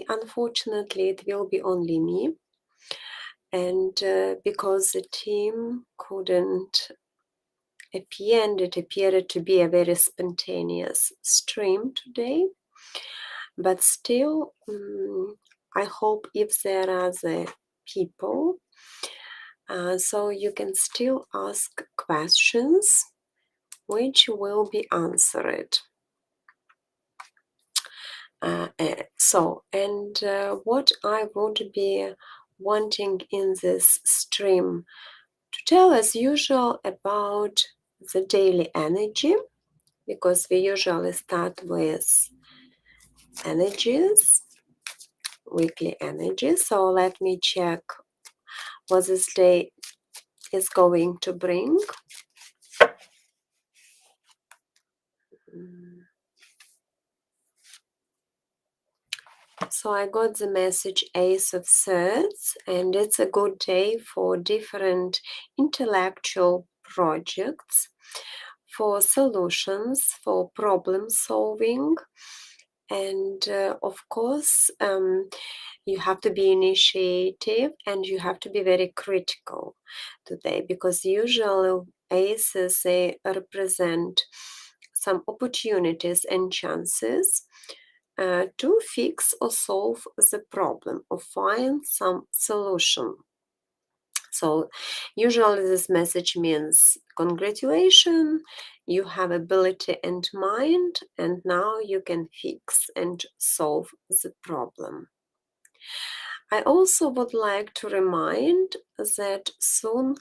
unfortunately, it will be only me. And because the team couldn't appear, and it appeared to be a very spontaneous stream today. But still, I hope if there are the people, so you can still ask questions which will be answered. What I would be wanting in this stream to tell as usual about the daily energy, because we usually start with energies, weekly energy. So let me check what this day is going to bring. So I got the message Ace of Swords, and it's a good day for different intellectual projects, for solutions, for problem solving. And of course, you have to be initiative and you have to be very critical today, because usually aces, they represent some opportunities and chances to fix or solve the problem or find some solution. So usually this message means congratulations, you have ability and mind, and now you can fix and solve the problem. I also would like to remind that soon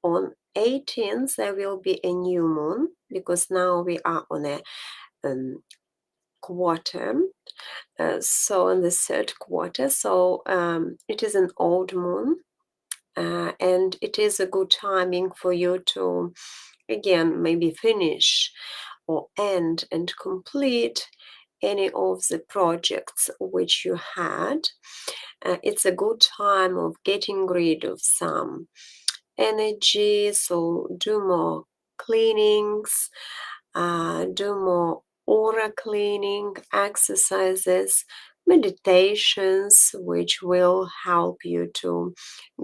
on 18th there will be a new moon, because now we are on a quarter, so in the third quarter, so it is an old moon, and it is a good timing for you to again maybe finish or end and complete any of the projects which you had. It's a good time of getting rid of some energy, so do more cleanings, do more aura cleaning exercises, meditations, which will help you to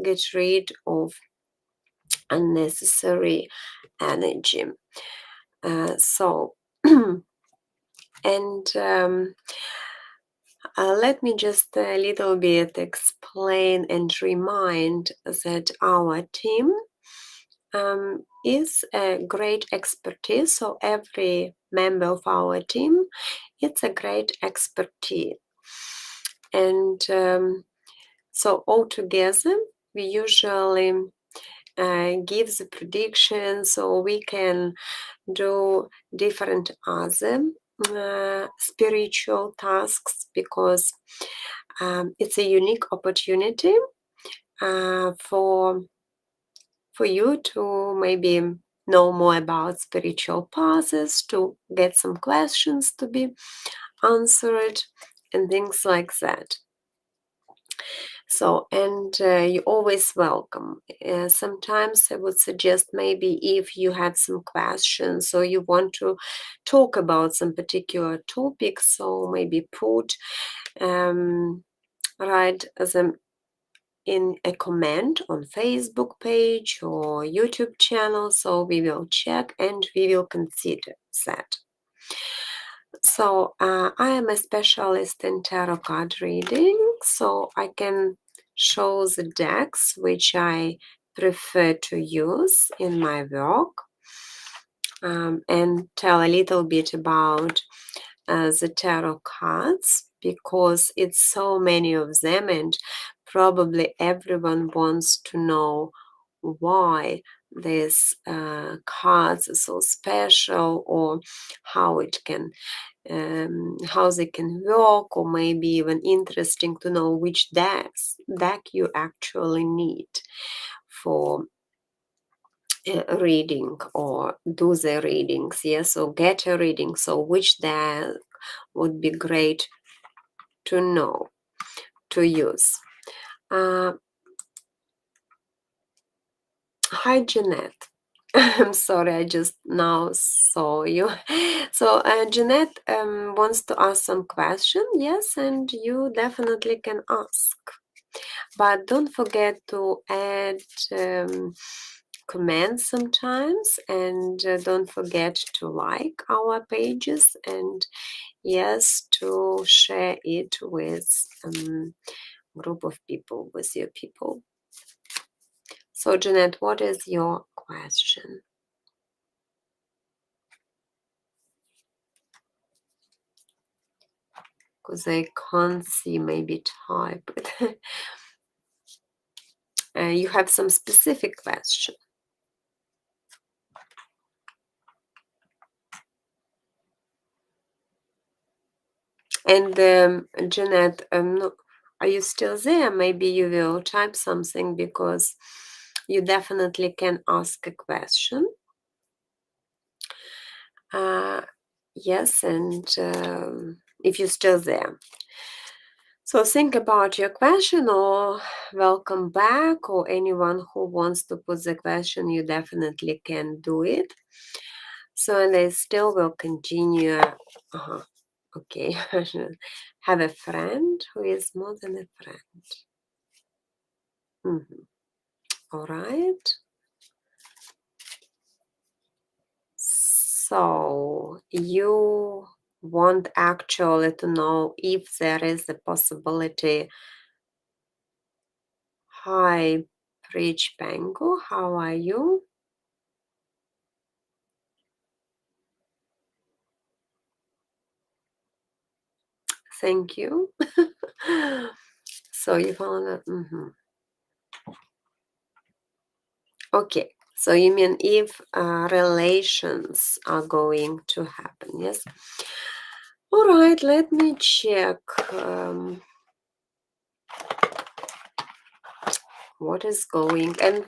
get rid of unnecessary energy. Let me just a little bit explain and remind that our team is a great expertise. So every member of our team, it's a great expertise. And so altogether, we usually give the predictions, so we can do different other spiritual tasks, because it's a unique opportunity for you to maybe know more about spiritual paths, to get some questions to be answered, and things like that. So, and you're always welcome. Sometimes I would suggest maybe if you have some questions or you want to talk about some particular topics, so maybe put write them in a comment on Facebook page or YouTube channel, so we will check and we will consider that. So I am a specialist in tarot card reading, so I can show the decks which I prefer to use in my work, and tell a little bit about the tarot cards, because it's so many of them and probably everyone wants to know why these cards are so special, or how it can how they can work, or maybe even interesting to know which deck you actually need for reading or do the readings. Yes, or get a reading. So which deck would be great to know, to use. Hi, Jeanette. I'm sorry, I just now saw you. So, Jeanette wants to ask some question. Yes, and you definitely can ask. But don't forget to add comments sometimes, and don't forget to like our pages, and yes, to share it with group of people, with your people. So, Jeanette, what is your question? Because I can't see, maybe type it. You have some specific question. And Jeanette, no, are you still there? Maybe you will type something, because you definitely can ask a question. Yes, and if you're still there. So think about your question, or welcome back, or anyone who wants to put the question, you definitely can do it. So, and I still will continue. Okay, have a friend who is more than a friend. All right. So you want actually to know if there is a possibility. Hi, Preach Pango, how are you? Thank you. So you found that. Okay. So you mean if relations are going to happen, yes? All right, let me check what is going. And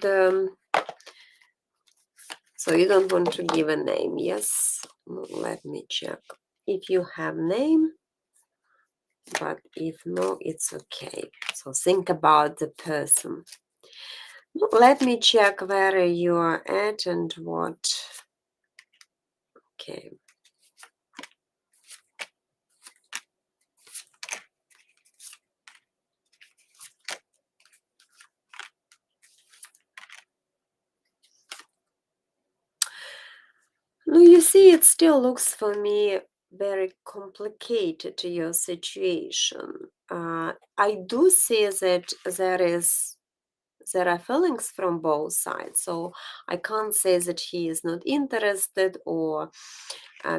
so you don't want to give a name, yes? Let me check. If you have name, but if no, it's okay. So think about the person. Let me check where you are at and what. Okay. No, you see, it still looks for me very complicated, your situation. I do see that there are feelings from both sides, so I can't say that he is not interested, or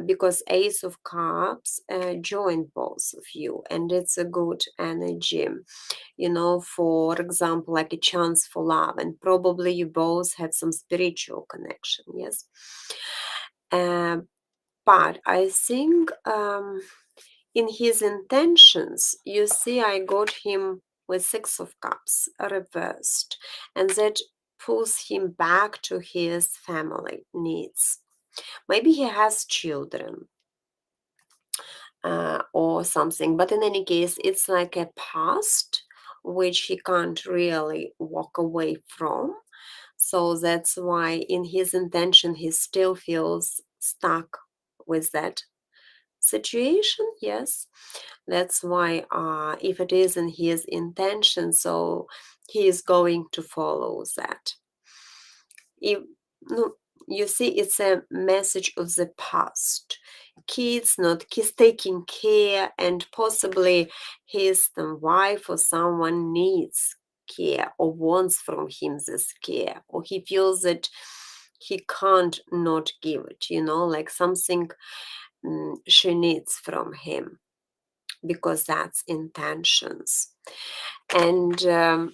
because Ace of Cups joined both of you, and it's a good energy, for example, like a chance for love, and probably you both have some spiritual connection, yes. But I think in his intentions, you see, I got him with Six of Cups reversed, and that pulls him back to his family needs. Maybe he has children or something, but in any case, it's like a past which he can't really walk away from. So that's why, in his intention, he still feels stuck with that situation. Yes, that's why if it is in his intention, so he is going to follow that. If no, you see, it's a message of the past. Kids, not kids, taking care, and possibly his wife or someone needs care or wants from him this care, or he feels that he can't not give it, like something she needs from him, because that's intentions. And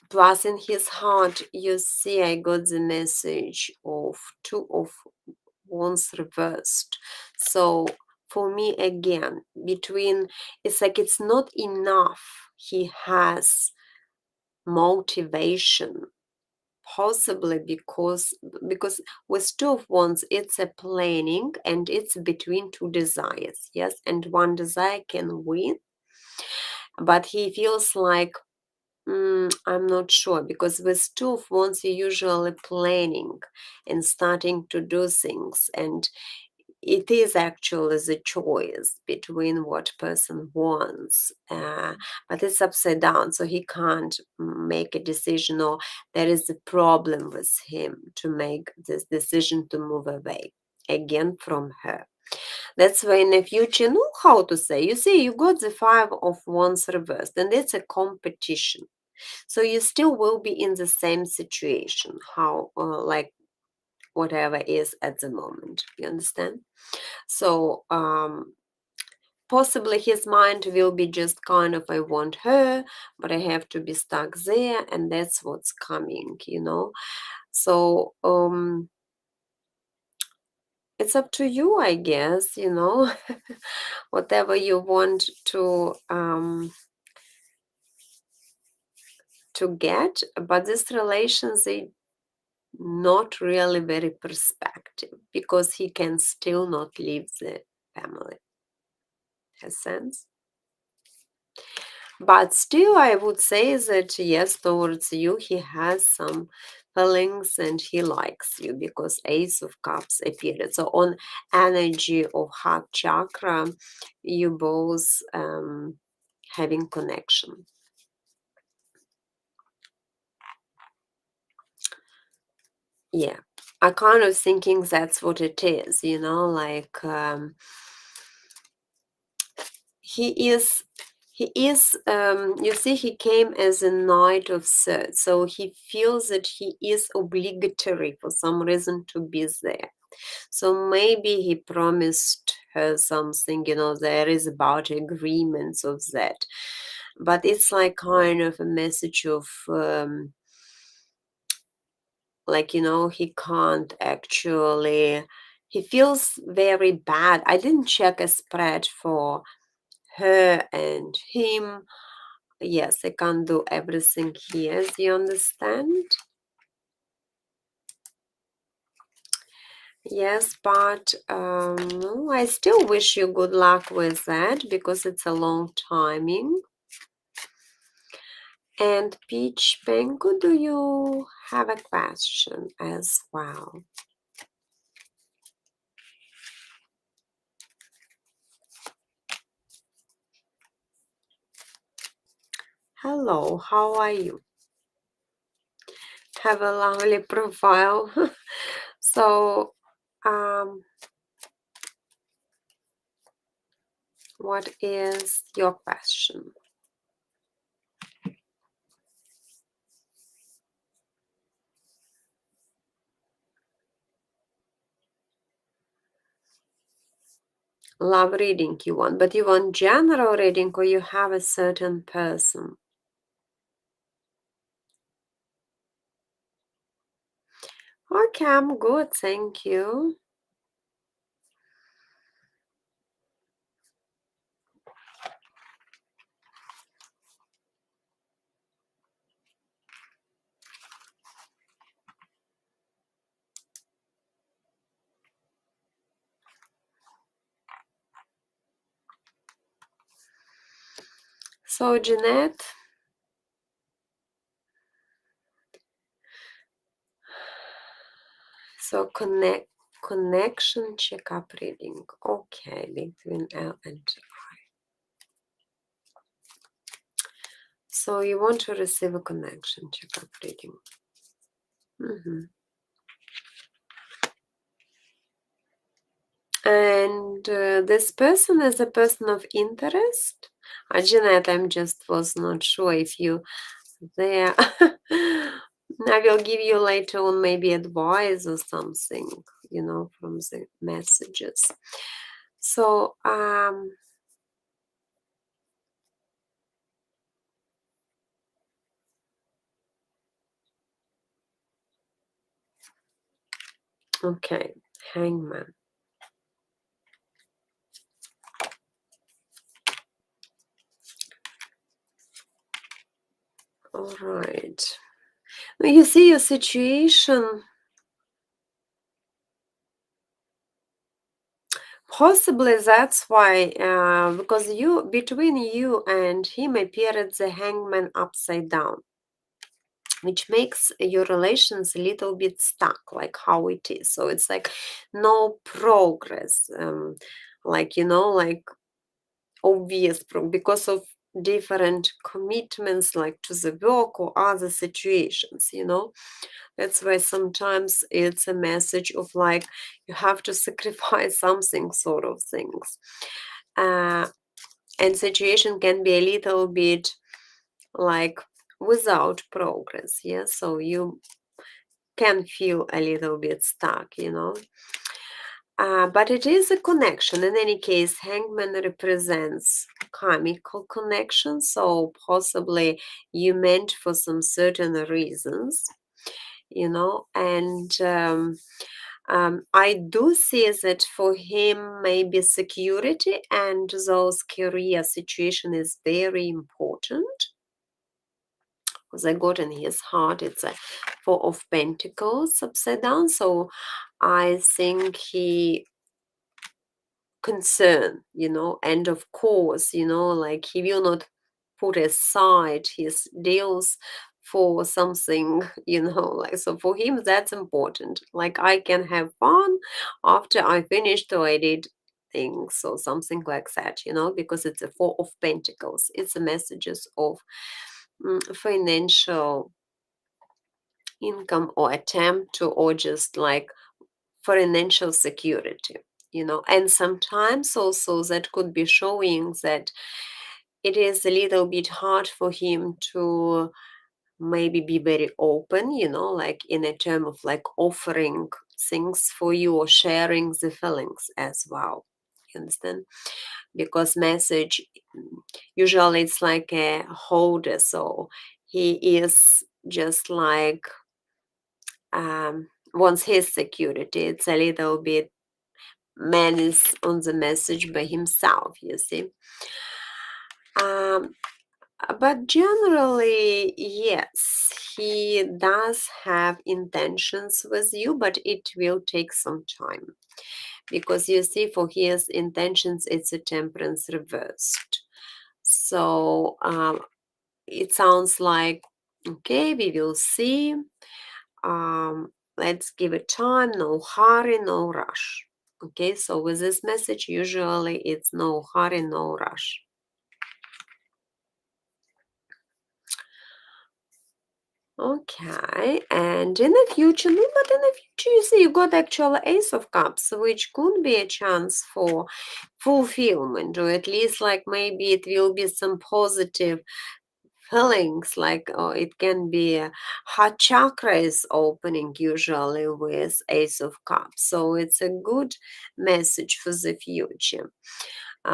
plus in his heart, you see, I got the message of Two of Wands reversed. So for me, again, between, it's like it's not enough he has motivation, possibly because with Two of Wands, it's a planning, and it's between two desires, yes, and one desire can win, but he feels like I'm not sure because with two of wands you're usually planning and starting to do things, and it is actually the choice between what person wants, but it's upside down, so he can't make a decision, or there is a problem with him to make this decision to move away again from her. That's why in the future, you know how to say, you see, you got the five of wands reversed, and it's a competition. So you still will be in the same situation, how like whatever is at the moment. You understand? So possibly his mind will be just kind of, I want her, but I have to be stuck there, and that's what's coming, you know. So it's up to you, I guess, you know, whatever you want to get, but these relations, they not really very perspective because he can still not leave the family. Has sense? But still, I would say that yes, towards you, he has some feelings and he likes you because Ace of Cups appeared. So on energy of heart chakra, you both having connection. Yeah, I kind of thinking that's what it is, you know, like he is you see, he came as a knight of swords, so he feels that he is obligatory for some reason to be there. So maybe he promised her something, you know, there is about agreements of that, but it's like kind of a message of like, you know, he can't actually, he feels very bad. I didn't check a spread for her and him. Yes, I can't do everything here, do you understand? Yes, but no, I still wish you good luck with that because it's a long timing. And Peach Pengu, do you have a question as well? Hello, how are you? Have a lovely profile. So, um, what is your question? Love reading you want, but you want general reading or you have a certain person? Okay, I'm good, thank you. So, Jeanette, so connection checkup reading. Okay, between L and I. So you want to receive a connection checkup reading. And this person is a person of interest. Jeanette, I'm just was not sure if you there. I will give you later on maybe advice or something, you know, from the messages. So, okay, Hangman. All right. Well, you see your situation Possibly that's why, because between you and him appeared the hangman upside down, which makes your relations a little bit stuck, like how it is. So it's like no progress, like like obvious because of different commitments, like to the work or other situations. That's why sometimes it's a message of like you have to sacrifice something, sort of things. uh, and situation can be a little bit like without progress. Yeah, so you can feel a little bit stuck. But it is a connection. In any case, hangman represents chemical connection, so possibly you meant for some certain reasons. And I do see that for him, maybe security and those career situation is very important, because I got in his heart, it's a Four of Pentacles upside down. So I think he and of course, like he will not put aside his deals for something, like, so for him that's important. Like I can have fun after I finished or I did things or something like that, because it's a Four of Pentacles. It's a messages of financial income or attempt to, or just like financial security. And sometimes also that could be showing that it is a little bit hard for him to maybe be very open, like in a term of like offering things for you or sharing the feelings as well. You understand? Because message, usually it's like a holder, so he is just like wants his security. It's a little bit man is on the message by himself, you see. Um, but generally, yes, he does have intentions with you, but it will take some time. Because you see, for his intentions, it's a Temperance reversed. So it sounds like, okay, we will see. Let's give it time, no hurry, no rush. Okay, so with this message, usually it's no hurry, no rush. Okay, and in the future, no, but in the future, you see, you got actual Ace of Cups, which could be a chance for fulfillment, or at least like maybe it will be some positive feelings, like it can be a heart chakra is opening usually with Ace of Cups, so it's a good message for the future.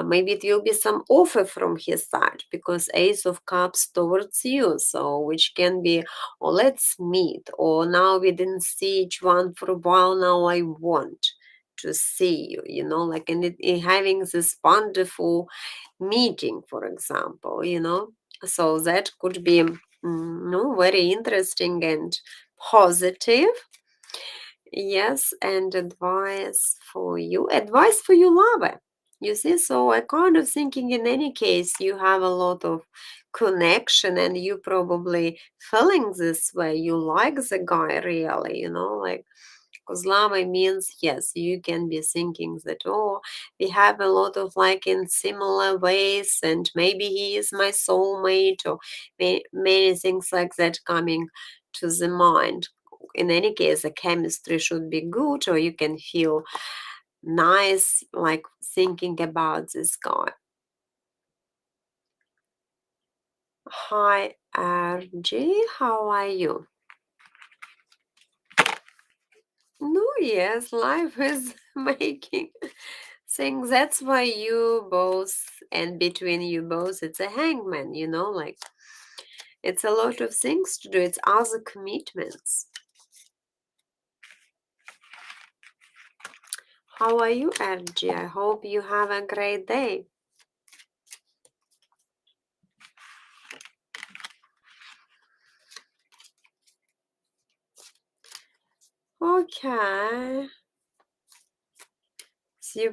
Maybe it will be some offer from his side, because Ace of Cups towards you, so which can be, oh, let's meet, or now we didn't see each one for a while, now I want to see you, like, and having this wonderful meeting, for example. So that could be no, very interesting and positive. Yes, and advice for you, lover. You see, so I kind of thinking in any case you have a lot of connection and you probably feeling this way. You like the guy really, like, because lava means, yes, you can be thinking that, oh, we have a lot of like in similar ways and maybe he is my soulmate, or many things like that coming to the mind. In any case, the chemistry should be good, or you can feel nice, like thinking about this guy. Hi, RG, how are you? No, yes, life is making things. That's why you both, and between you both, it's a hangman, like it's a lot of things to do. It's other commitments. How are you, RG? I hope you have a great day. Okay. you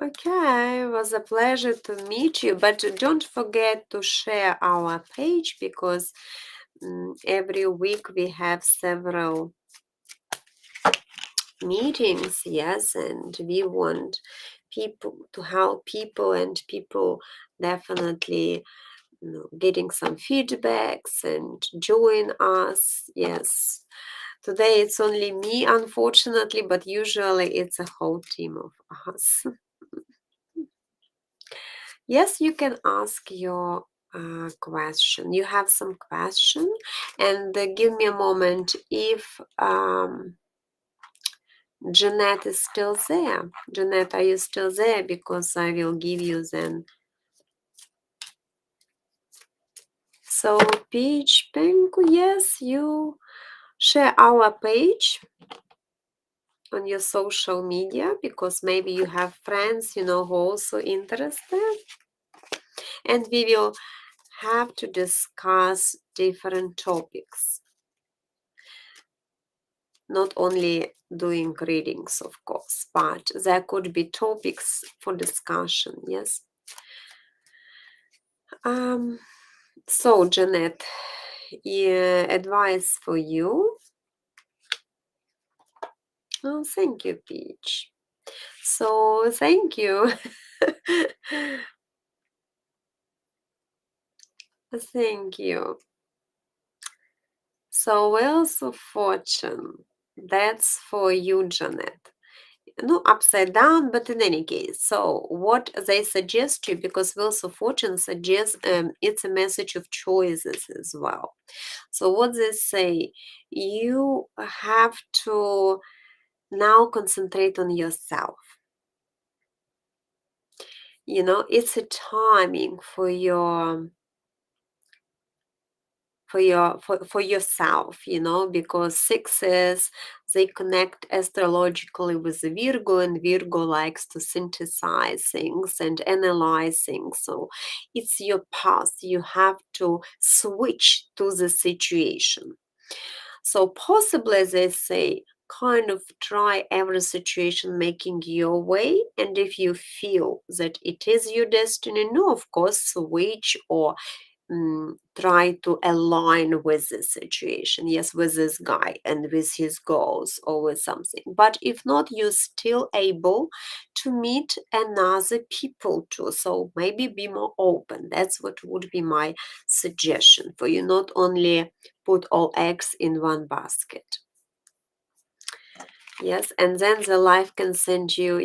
Okay, it was a pleasure to meet you, but don't forget to share our page because every week we have several meetings, yes, and we want people to help people, and people definitely getting some feedbacks and join us. Yes, today it's only me, unfortunately, but usually it's a whole team of us. Yes, you can ask your question. You have some question, and give me a moment if Jeanette is still there. Jeanette, are you still there? Because I will give you then. So, Peach Pink, yes, you share our page on your social media because maybe you have friends, who also interested. And we will have to discuss different topics. Not only doing readings, of course, but there could be topics for discussion, yes. So, Jeanette, advice for you. Oh, thank you, Peach. So, thank you. Thank you. So, Wheels of Fortune. That's for you, Jeanette. No, upside down, but in any case. So, what they suggest to you, because Wheels of Fortune suggests it's a message of choices as well. So, what they say, you have to now concentrate on yourself. It's a timing for yourself, because sixes, they connect astrologically with the Virgo, and Virgo likes to synthesize things and analyze things. So it's your path. You have to switch to the situation. So possibly, as they say, kind of try every situation making your way. And if you feel that it is your destiny, no, of course, switch or try to align with this situation, yes, with this guy and with his goals or with something. But if not, you're still able to meet another people too. So maybe be more open. That's what would be my suggestion for you. Not only put all eggs in one basket. Yes, and then the life can send you,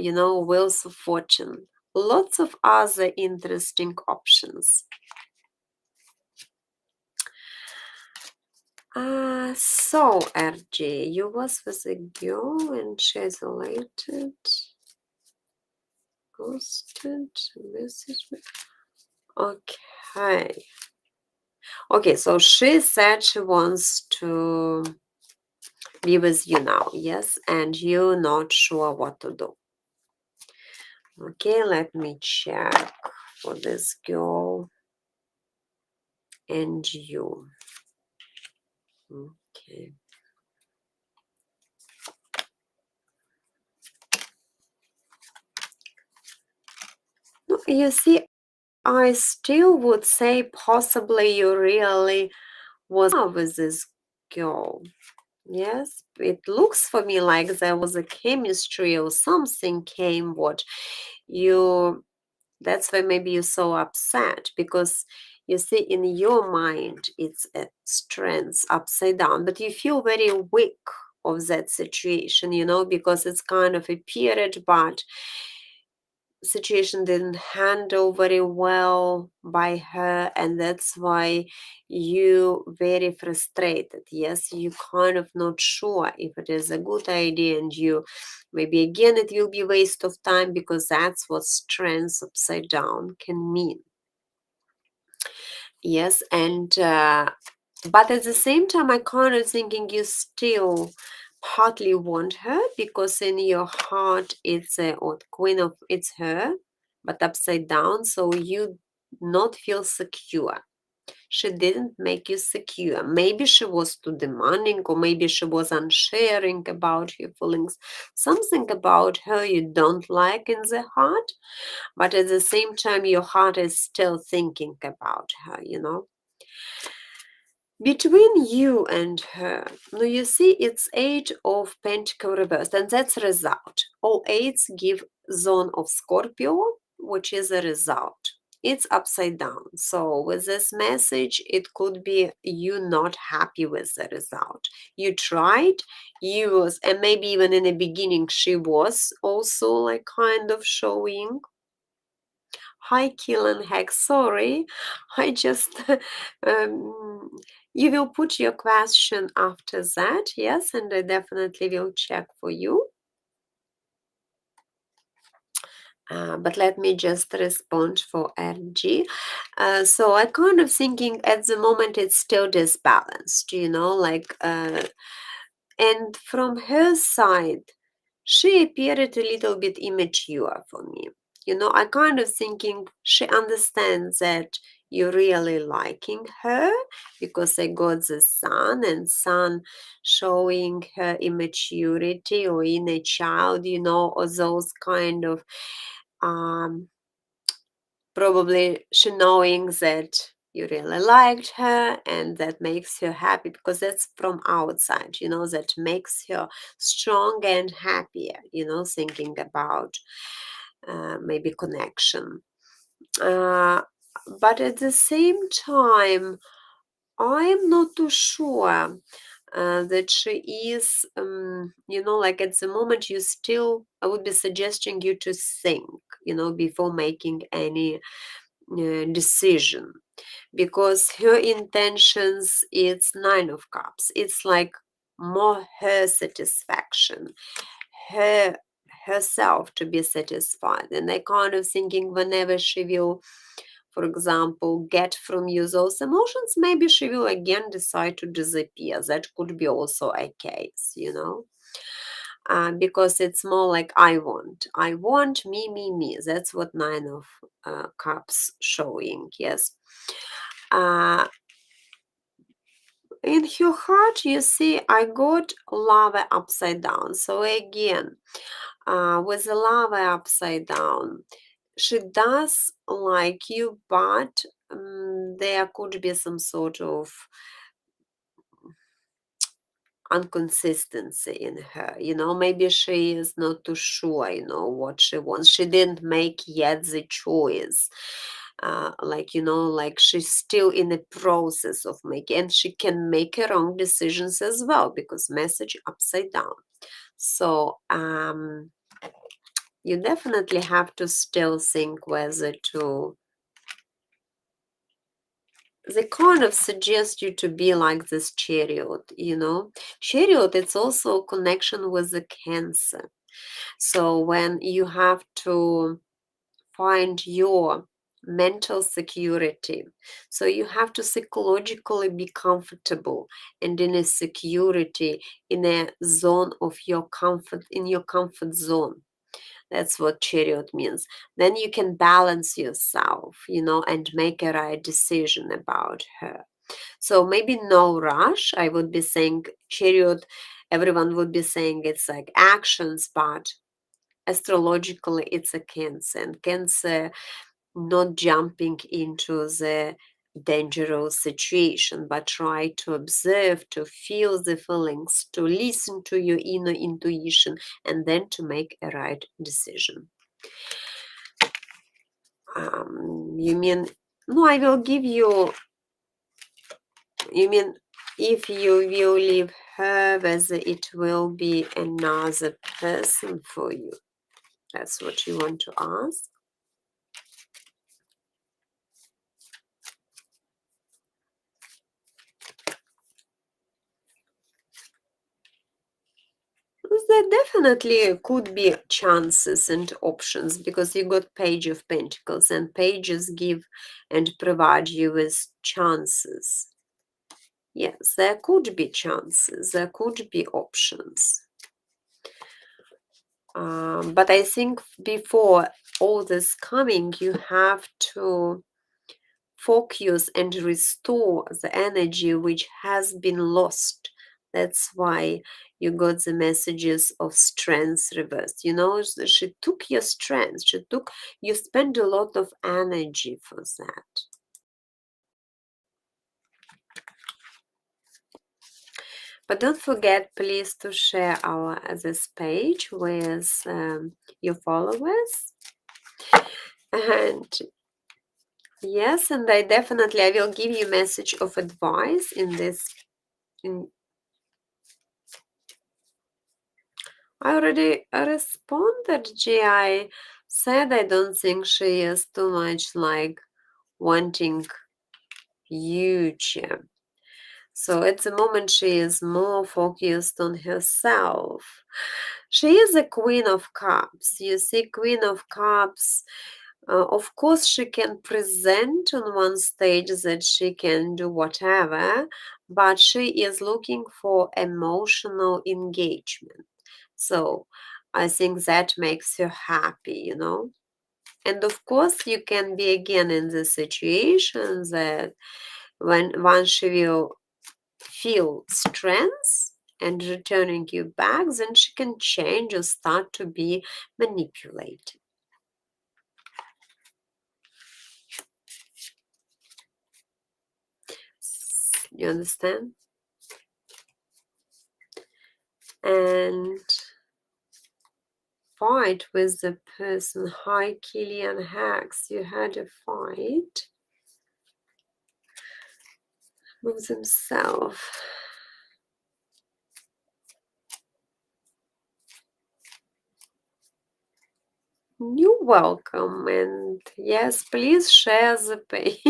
wheels of fortune. Lots of other interesting options. So RJ, you was with a girl and she isolated, ghosted, message me. Okay. Okay, so she said she wants to be with you now, yes, and you're not sure what to do. Okay, let me check for this girl and you. Okay. No, you see, I still would say possibly you really was in love with this girl. Yes, it looks for me like there was a chemistry or something came what you, that's why maybe you're so upset because you see in your mind it's a strength upside down, but you feel very weak of that situation, because it's kind of a period, but situation didn't handle very well by her, and that's why you very frustrated. Yes, you kind of not sure if it is a good idea, and you maybe again it will be waste of time, because that's what strength upside down can mean. Yes, and but at the same time I kind of thinking you still partly want her, because in your heart it's a or queen of it's her, but upside down, so you not feel secure. she didn't make you secure. Maybe she was too demanding, or maybe she was unsharing about her feelings. Something about her you don't like in the heart, but at the same time, your heart is still thinking about her, Between you and her, now you see it's Eight of Pentacle reversed, and that's result. All eights give zone of Scorpio, which is a result. It's upside down. So with this message, it could be you not happy with the result. You tried, you was, and maybe even in the beginning she was also like kind of showing. Hi, Killen Heck. Sorry, I just you will put your question after that, yes, and I definitely will check for you. But let me just respond for LG. So I kind of thinking at the moment it's still disbalanced, and from her side, she appeared a little bit immature for me. I kind of thinking she understands that you're really liking her because I got the sun and sun showing her immaturity or inner child, or those kind of um, probably she knowing that you really liked her and that makes her happy because that's from outside, that makes her strong and happier, thinking about maybe connection. Uh, but at the same time, I am not too sure that she is, like at the moment, I would be suggesting you to think, before making any decision, because her intentions, it's Nine of Cups. It's like more her satisfaction, her herself to be satisfied, and I kind of thinking whenever she will, for example, get from you those emotions, maybe she will again decide to disappear. That could be also a case, because it's more like I want me. That's what Nine of Cups showing, yes. In her heart, you see, I got lava upside down. So again, with the lava upside down, she does like you, but there could be some sort of inconsistency in her. Maybe she is not too sure, what she wants. She didn't make yet the choice. Like she's still in the process of making, and she can make her own decisions as well because message upside down. So you definitely have to still think whether to. They kind of suggest you to be like this chariot, Chariot, it's also a connection with the Cancer. So when you have to find your mental security, so you have to psychologically be comfortable and in a security, in a zone of your comfort, in your comfort zone. That's what chariot means. Then you can balance yourself, and make a right decision about her. So maybe no rush. I would be saying chariot, everyone would be saying it's like actions, but astrologically it's a Cancer. And Cancer not jumping into the dangerous situation, but try to observe, to feel the feelings, to listen to your inner intuition, and then to make a right decision. You mean, no, I will give you, you mean, if you will leave her, whether it will be another person for you? That's what you want to ask? There definitely could be chances and options because you got Page of Pentacles, and pages give and provide you with chances. Yes, there could be chances, there could be options. But I think before all this coming, you have to focus and restore the energy which has been lost. That's why you got the messages of strength reversed. She took your strength. You spent a lot of energy for that. But don't forget, please, to share this page with your followers. And yes, and I will give you a message of advice in this. I already responded. GI said I don't think she is too much like wanting huge. So at the moment she is more focused on herself. She is a Queen of Cups. You see, Queen of Cups, of course she can present on one stage that she can do whatever, but she is looking for emotional engagement. So I think that makes her happy. And of course, you can be again in the situation that once she will feel strength and returning you back, then she can change or start to be manipulated. You understand? And fight with the person. Hi, Killian Hacks. You had a fight with himself. You're welcome, and yes, please share the page.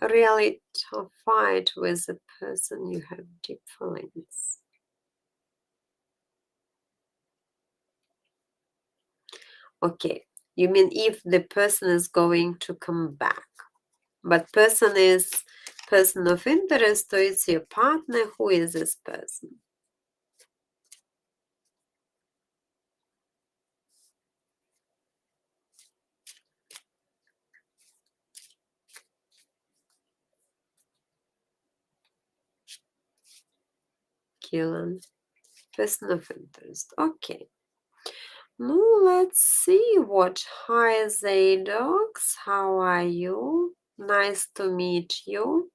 Really tough fight with the person you have deep feelings. Okay, you mean if the person is going to come back, but person is person of interest, or it's your partner? Who is this person? Killen, person of interest. Okay. Now let's see what. Hi Zadox, how are you? Nice to meet you.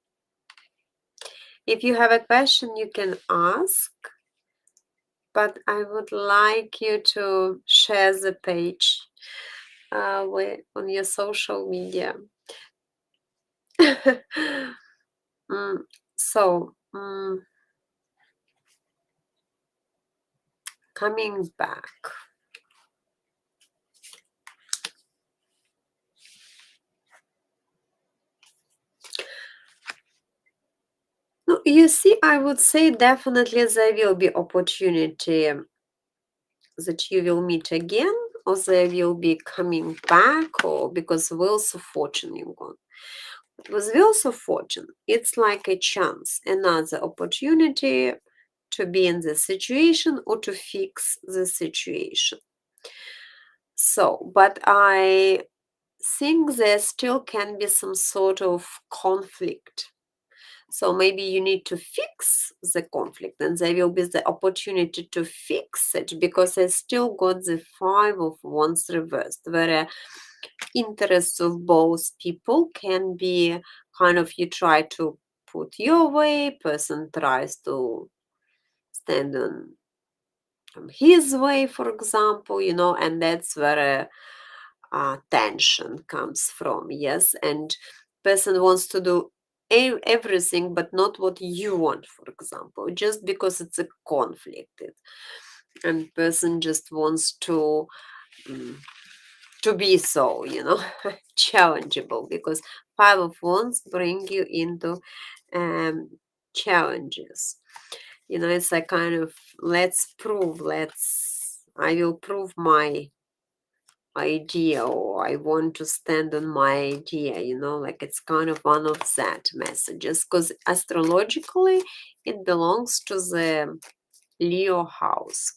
If you have a question, you can ask, but I would like you to share the page on your social media. So, coming back. No, you see, I would say definitely there will be opportunity that you will meet again, or they will be coming back, or because Wheels of Fortune you got. With Wheels of Fortune, it's like a chance, another opportunity to be in the situation or to fix the situation. So, but I think there still can be some sort of conflict. So maybe you need to fix the conflict, and there will be the opportunity to fix it, because I still got the Five of Wands reversed, where interests of both people can be kind of, you try to put your way, person tries to stand on his way, for example, and that's where tension comes from. Yes, and person wants to do everything but not what you want, for example, just because it's a conflict, and person just wants to be so challengeable, because Five of Wands bring you into challenges. It's a kind of I will prove my idea, or I want to stand on my idea, like it's kind of one of that messages, because astrologically it belongs to the Leo house.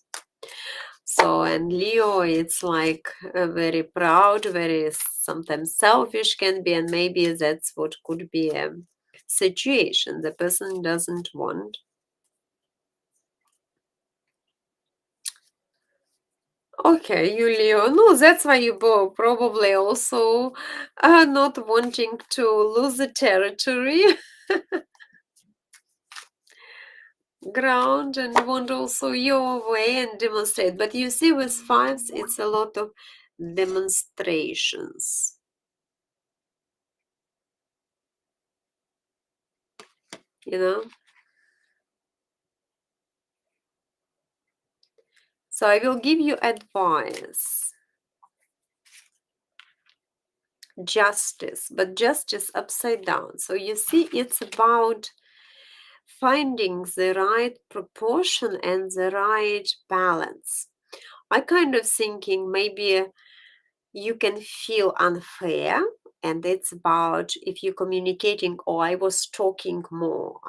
So, and Leo, it's like very proud, very sometimes selfish can be, and maybe that's what could be a situation the person doesn't want. Okay, you Leo. No, that's why you probably also are not wanting to lose the territory, ground, and want also your way and demonstrate. But you see, with fives, it's a lot of demonstrations, you know? So I will give you advice. Justice, but justice upside down. So you see, it's about finding the right proportion and the right balance. I kind of thinking maybe you can feel unfair, and it's about if you're communicating, oh, I was talking more.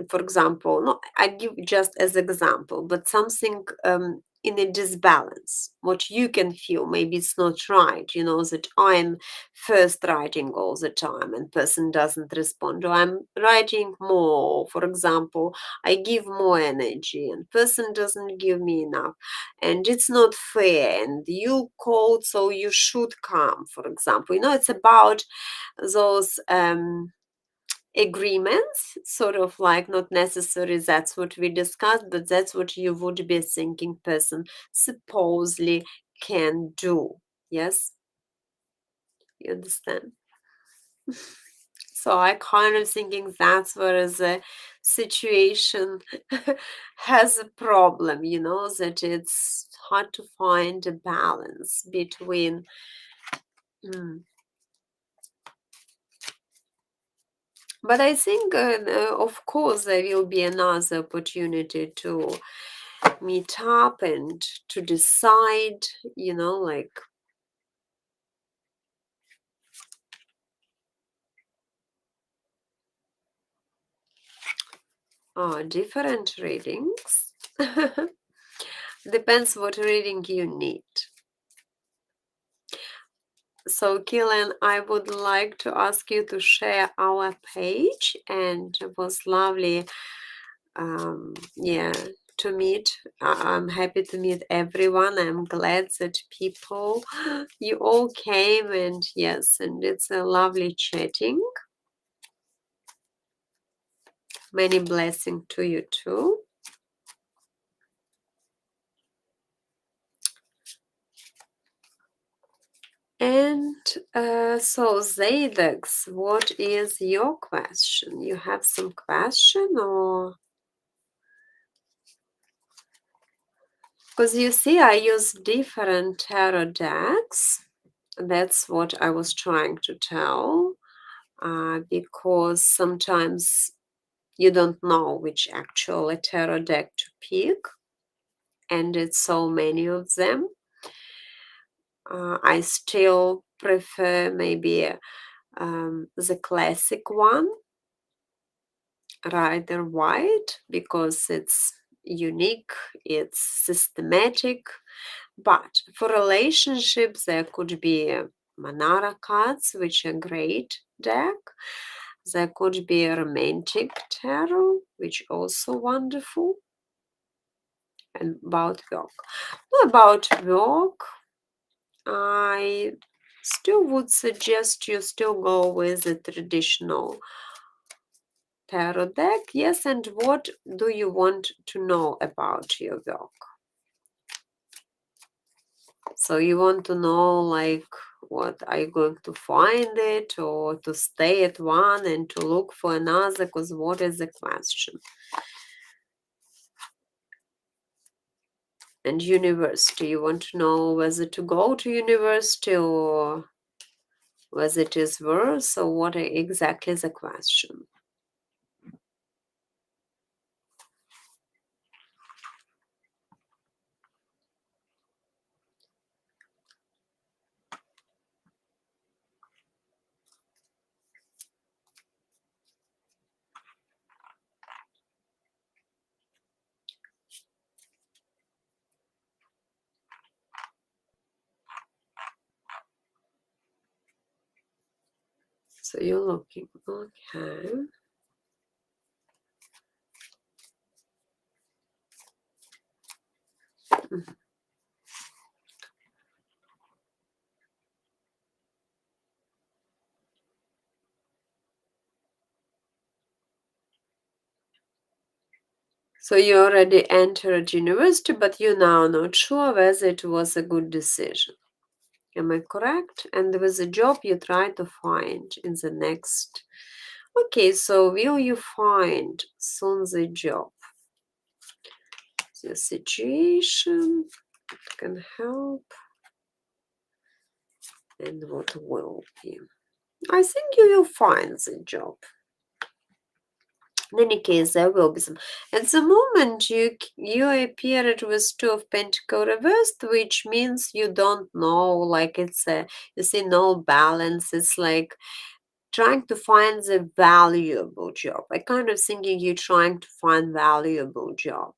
For example, no, I give just as example, but something in a disbalance, what you can feel, maybe it's not right, that I'm first writing all the time and person doesn't respond, or I'm writing more, for example, I give more energy and person doesn't give me enough, and it's not fair, and you called so you should come, for example, it's about those agreements, sort of like not necessarily that's what we discussed, but that's what you would be thinking person supposedly can do. Yes, you understand? So I kind of thinking that's where the situation has a problem, that it's hard to find a balance between. Mm. But I think, of course, there will be another opportunity to meet up and to decide, like different readings. Depends what reading you need. So, Killen, I would like to ask you to share our page, and it was lovely, yeah, to meet. I'm happy to meet everyone. I'm glad that people, you all came, and yes, and it's a lovely chatting. Many blessings to you too. And so, Zadex, what is your question? You have some question, or because you see, I use different tarot decks. That's what I was trying to tell. Because sometimes you don't know which actual tarot deck to pick, and it's so many of them. I still prefer maybe the classic one, Rider White, because it's unique, it's systematic. But for relationships, there could be Manara cards, which are great deck. There could be a romantic tarot, which also wonderful. And about work. About work, I still would suggest you still go with the traditional tarot deck. Yes, and what do you want to know about your work? So you want to know like what are you going to find it, or to stay at one and to look for another, because what is the question? And university, you want to know whether to go to university or whether it is worth, so what exactly is the question? So you're looking, okay. Mhm. So you already entered university, but you're now not sure whether it was a good decision. Am I correct? And with a job you try to find in the next. Okay, so will you find soon the job? The situation can help and what will be. I think you will find the job. In any case, there will be some. At the moment, you appeared with Two of Pentacles reversed, which means you don't know. Like it's a, you see, no balance. It's like trying to find the valuable job. I kind of thinking you're trying to find valuable job,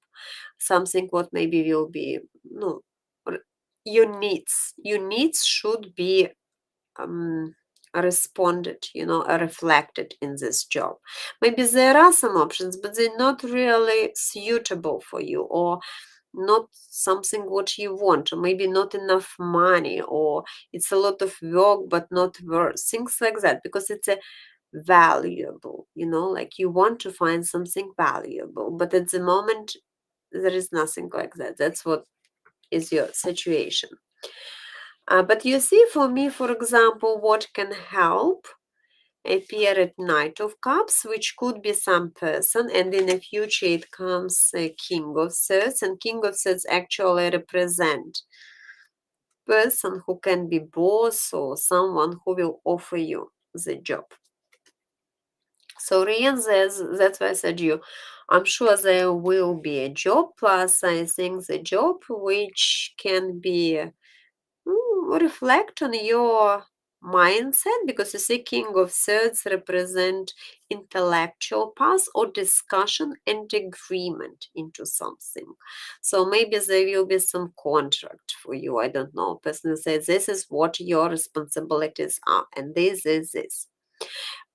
something what maybe will be no, your needs. Your needs should be um, responded, reflected in this job. Maybe there are some options, but they're not really suitable for you, or not something what you want, or maybe not enough money, or it's a lot of work but not worth, things like that, because it's a valuable, like you want to find something valuable, but at the moment there is nothing like that. That's what is your situation. But you see, for me, for example, what can help appear at Knight of Cups, which could be some person, and in the future it comes King of Swords, and King of Swords actually represent person who can be boss or someone who will offer you the job. So Rian says, that's why I said you, I'm sure there will be a job, plus I think the job which can be reflect on your mindset, because you see King of Swords represent intellectual path or discussion and agreement into something. So maybe there will be some contract for you. I don't know. Person says this is what your responsibilities are, and this is this.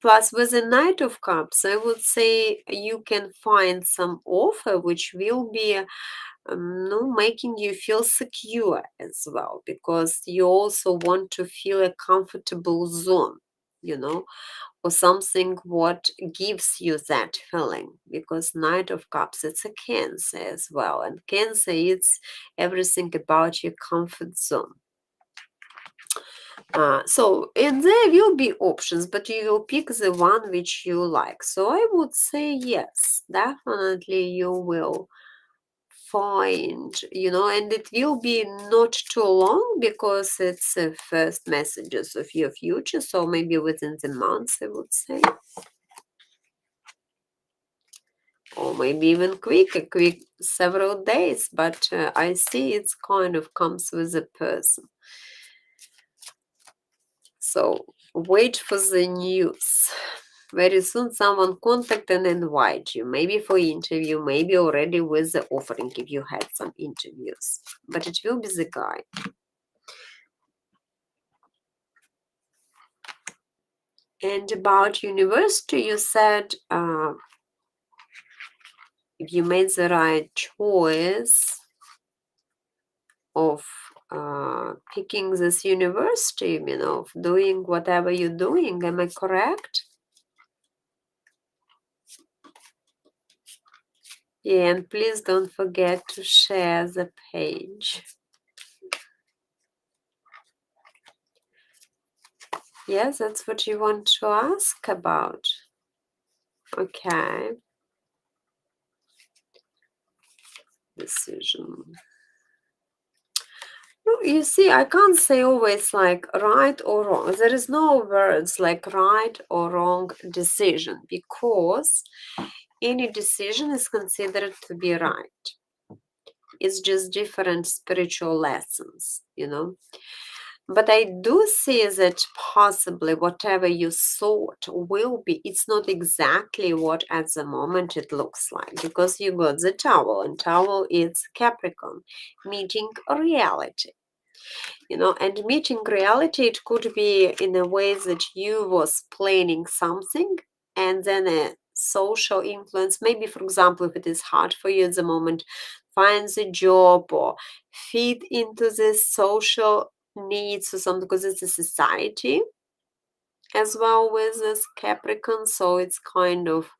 Plus, with the Knight of Cups, I would say you can find some offer which will be no, making you feel secure as well, because you also want to feel a comfortable zone, or something what gives you that feeling, because Knight of Cups, it's a Cancer as well, and Cancer, it's everything about your comfort zone. And there will be options, but you will pick the one which you like. So I would say yes, definitely you will find, and it will be not too long, because it's the first messages of your future. So maybe within the month, I would say. Or maybe even quick several days, but I see it's kind of comes with a person. So wait for the news. Very soon someone contact and invite you, maybe for interview, maybe already with the offering if you had some interviews. But it will be the guy. And about university, you said if you made the right choice of picking this university, of doing whatever you're doing. Am I correct? Yeah, and please don't forget to share the page. Yes, that's what you want to ask about. Okay. Decision. You see, I can't say always like right or wrong. There is no words like right or wrong decision, because any decision is considered to be right. It's just different spiritual lessons. But I do see that possibly whatever you thought will be, it's not exactly what at the moment it looks like, because you got the Tower, and Tower is Capricorn, meeting reality. And meeting reality, it could be in a way that you was planning something and then a social influence, maybe for example, if it is hard for you at the moment, finds a job or fit into this social needs or something, because it's a society as well with this Capricorn, so it's kind of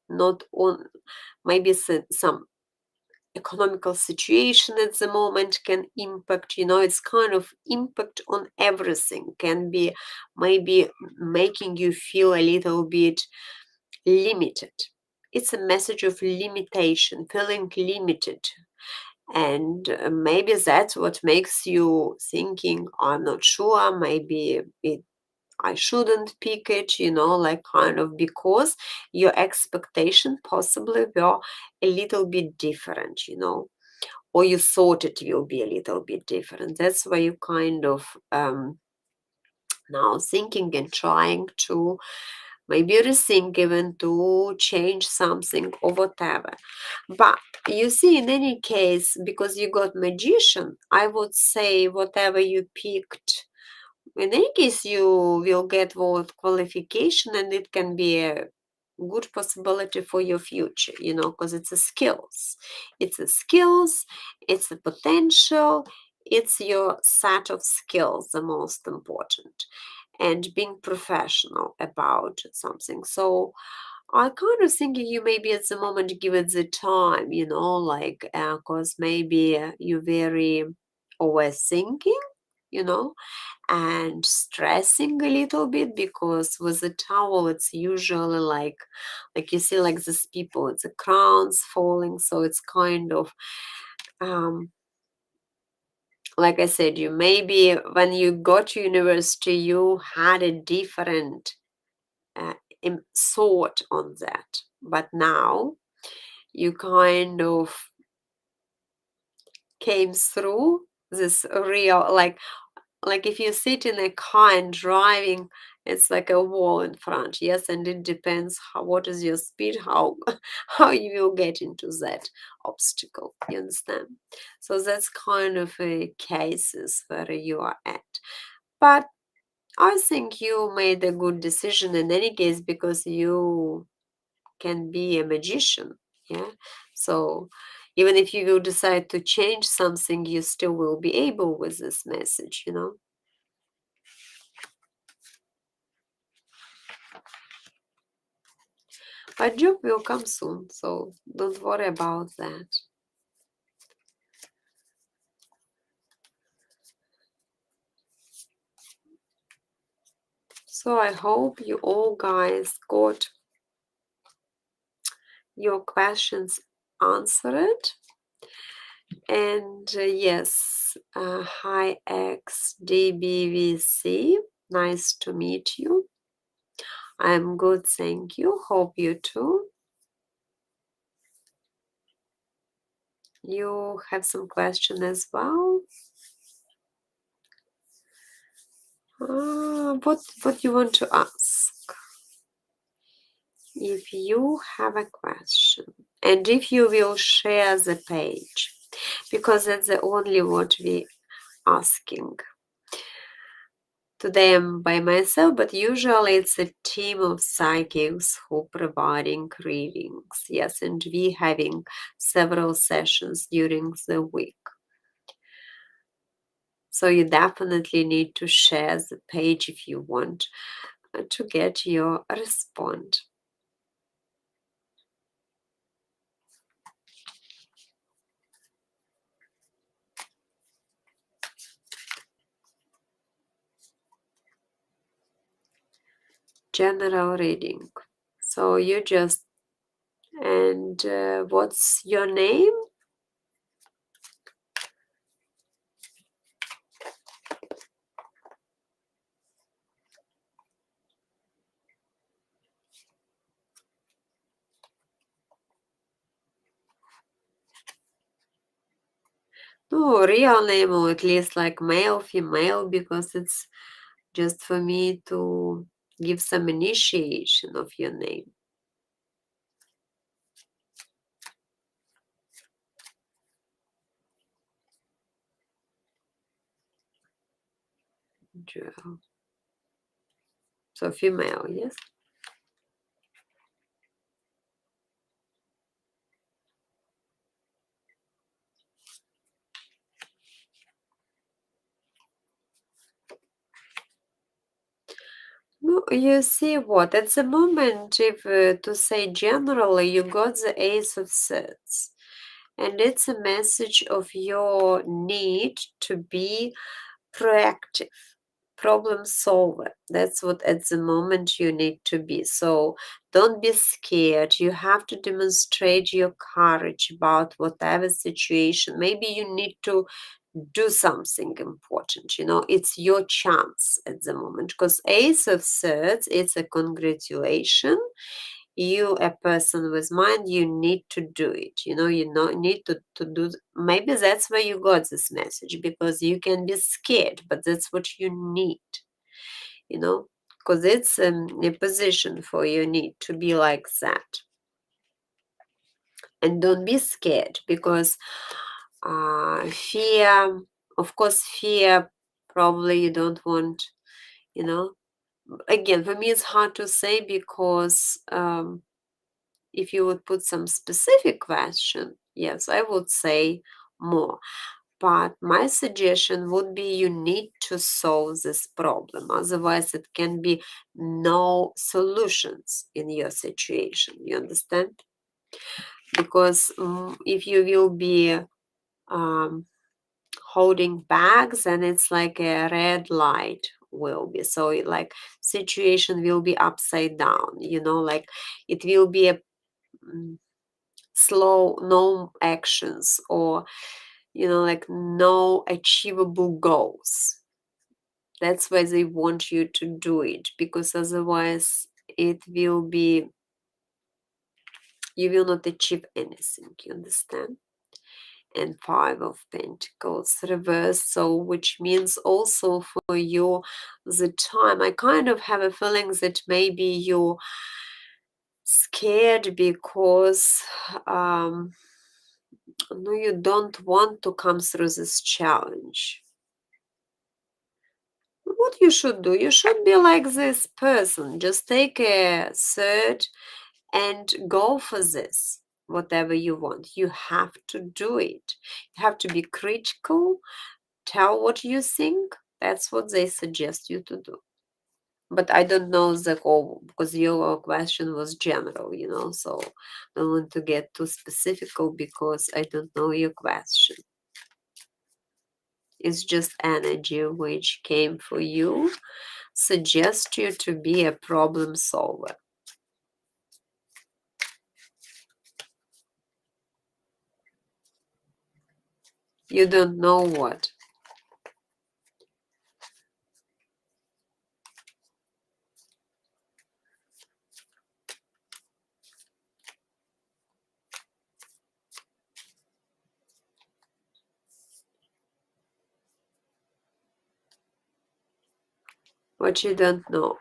not on, maybe some economical situation at the moment can impact, it's kind of impact on everything, can be maybe making you feel a little bit limited. It's a message of limitation, feeling limited. And maybe that's what makes you thinking, I'm not sure, maybe I shouldn't pick it, like kind of because your expectation possibly were a little bit different, or you thought it will be a little bit different. That's why you kind of now thinking and trying to maybe rethink even to change something or whatever. But you see, in any case, because you got magician, I would say whatever you picked, in any case, you will get both qualification and it can be a good possibility for your future, because it's a skills. It's a skills, it's a potential, it's your set of skills, the most important, and being professional about something. So I kind of think you maybe at the moment give it the time, like, because maybe you're very overthinking, you know, and stressing a little bit, because with the towel it's usually like you see like these people, it's the crowns falling, so it's kind of um like I said, you maybe when you got to university you had a different uh, thought on that, but now you kind of came through this real, like if you sit in a car and driving, it's like a wall in front. Yes, and it depends what is your speed, how how you will get into that obstacle, you understand? So that's kind of a cases where you are at. But I think you made a good decision in any case, because you can be a magician. Yeah, so even if you will decide to change something, you still will be able with this message. But job will come soon, so don't worry about that. So I hope you all guys got your questions answered. And yes, hi XDBVC, nice to meet you. I'm good, thank you. Hope you too. You have some question as well. What you want to ask? If you have a question, and if you will share the page, because that's the only what we asking. Today I'm by myself, but usually it's a team of psychics who providing readings. Yes, and we having several sessions during the week. So you definitely need to share the page if you want to get your response. General reading. So you just, and what's your name? No, real name, or at least like male, female, because it's just for me to give some initiation of your name. Jewel. So female, yes? No, you see what? At the moment, if to say generally, you got the Ace of Swords, and it's a message of your need to be proactive, problem solver. That's what at the moment you need to be. So don't be scared. You have to demonstrate your courage about whatever situation. Maybe you need to do something important. It's your chance at the moment, because Ace of Swords, it's a congratulation. You, a person with mind, you need to do it. Need to do. Maybe that's why you got this message, because you can be scared, but that's what you need. Because it's a position for your need to be like that. And don't be scared, because fear, of course, fear, probably you don't want, you know. Again, for me, it's hard to say, because if you would put some specific question, yes, I would say more. But my suggestion would be you need to solve this problem. Otherwise, it can be no solutions in your situation. You understand? Because if you will be um, holding back, then it's like a red light will be. So like situation will be upside down. Like it will be a slow, no actions, or like no achievable goals. That's why they want you to do it, because otherwise it will be, you will not achieve anything. You understand? And Five of Pentacles reversed, so which means also for you the time. I kind of have a feeling that maybe you're scared because no, you don't want to come through this challenge. What you should do, you should be like this person. Just take a third and go for this. Whatever you want, you have to do it. You have to be critical, tell what you think. That's what they suggest you to do. But I don't know the whole, because your question was general, so I don't want to get too specific because I don't know your question. It's just energy which came for you, suggest you to be a problem solver. You don't know what. What you don't know.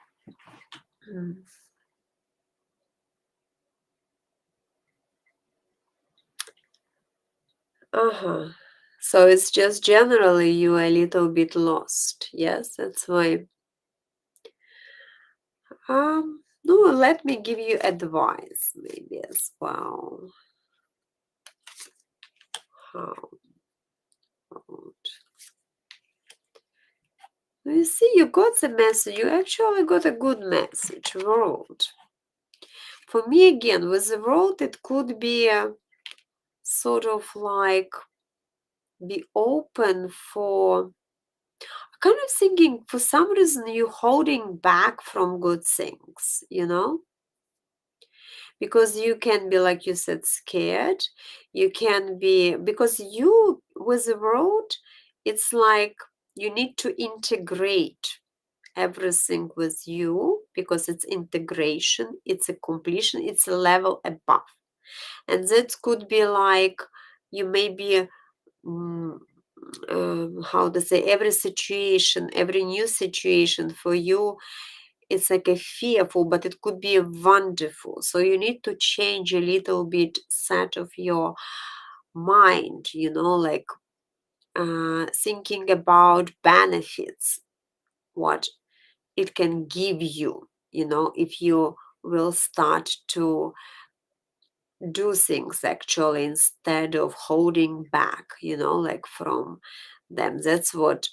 Uh-huh. So it's just generally you a little bit lost. Yes, that's why. No, let me give you advice maybe as well. How about, you see, you got the message. You actually got a good message. World. For me, again, with the world, it could be sort of like be open for kind of thinking for some reason you're holding back from good things, because you can be, like you said, scared. You can be, because you, with the world, it's like you need to integrate everything with you, because it's integration, it's a completion, it's a level above. And that could be like you may be how to say, every situation, every new situation for you, it's like a fearful, but it could be a wonderful. So you need to change a little bit set of your mind, like thinking about benefits what it can give you, if you will start to do things actually instead of holding back, like from them.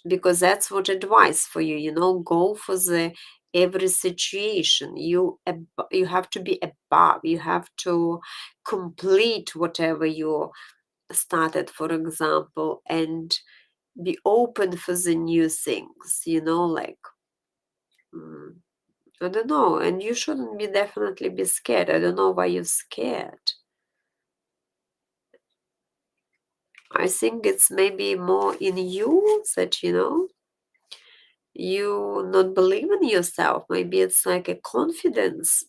Because that's what advice for you, go for the every situation. You have to be above, you have to complete whatever you started, for example, and be open for the new things, like mm, I don't know, and you shouldn't be definitely be scared. I don't know why you're scared. I think it's maybe more in you that, you not believe in yourself. Maybe it's like a confidence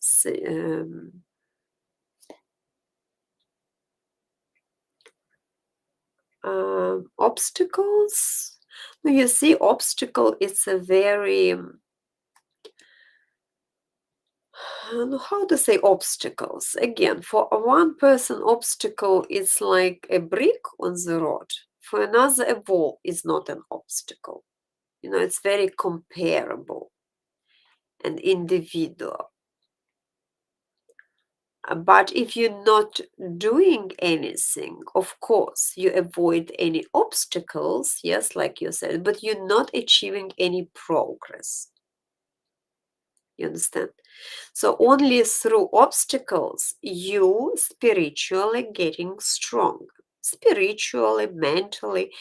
obstacles. No, you see, obstacle it's a very how to say obstacles. Again, for one person, obstacle is like a brick on the road. For another, a wall is not an obstacle. It's very comparable and individual. But if you're not doing anything, of course, you avoid any obstacles, yes, like you said, but you're not achieving any progress. You understand? So only through obstacles you spiritually getting strong, spiritually, mentally,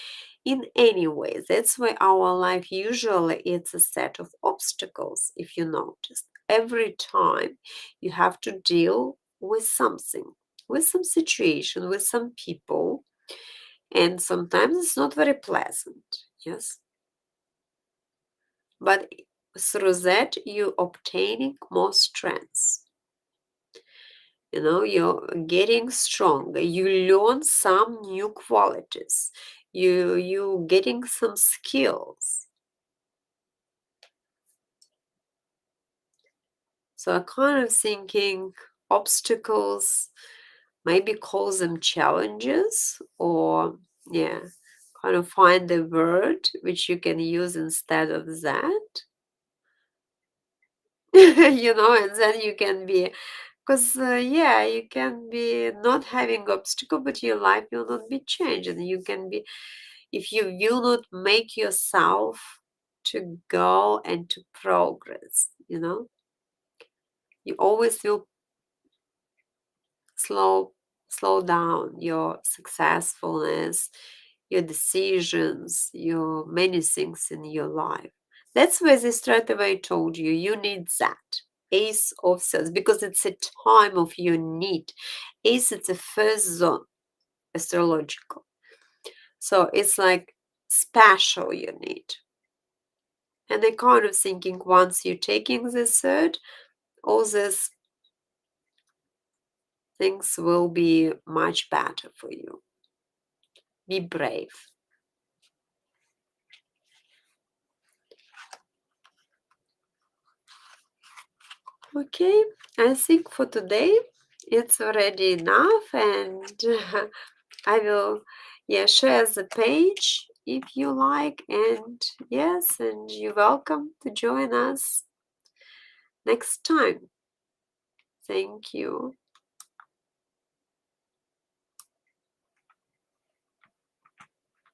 in any way. That's why our life usually it's a set of obstacles, if you noticed. Every time you have to deal with something, with some situation, with some people, and sometimes it's not very pleasant, yes. But through that you obtaining more strength. You're getting stronger. You learn some new qualities. You getting some skills. So I kind of thinking obstacles, maybe call them challenges, or yeah, kind of find the word which you can use instead of that. And then you can be, because yeah, you can be not having obstacle, but your life will not be changed, and you can be, if you will not make yourself to go and to progress, you always will slow down your successfulness, your decisions, your many things in your life. That's why this straight away told you you need that ace of swords, because it's a time of your need. Ace, it's a first zone astrological, so it's like special you need. And I kind of thinking once you're taking the third, all these things will be much better for you. Be brave. Okay, I think for today it's already enough, and I will, yeah, share the page if you like, and yes, and you're welcome to join us next time. Thank you.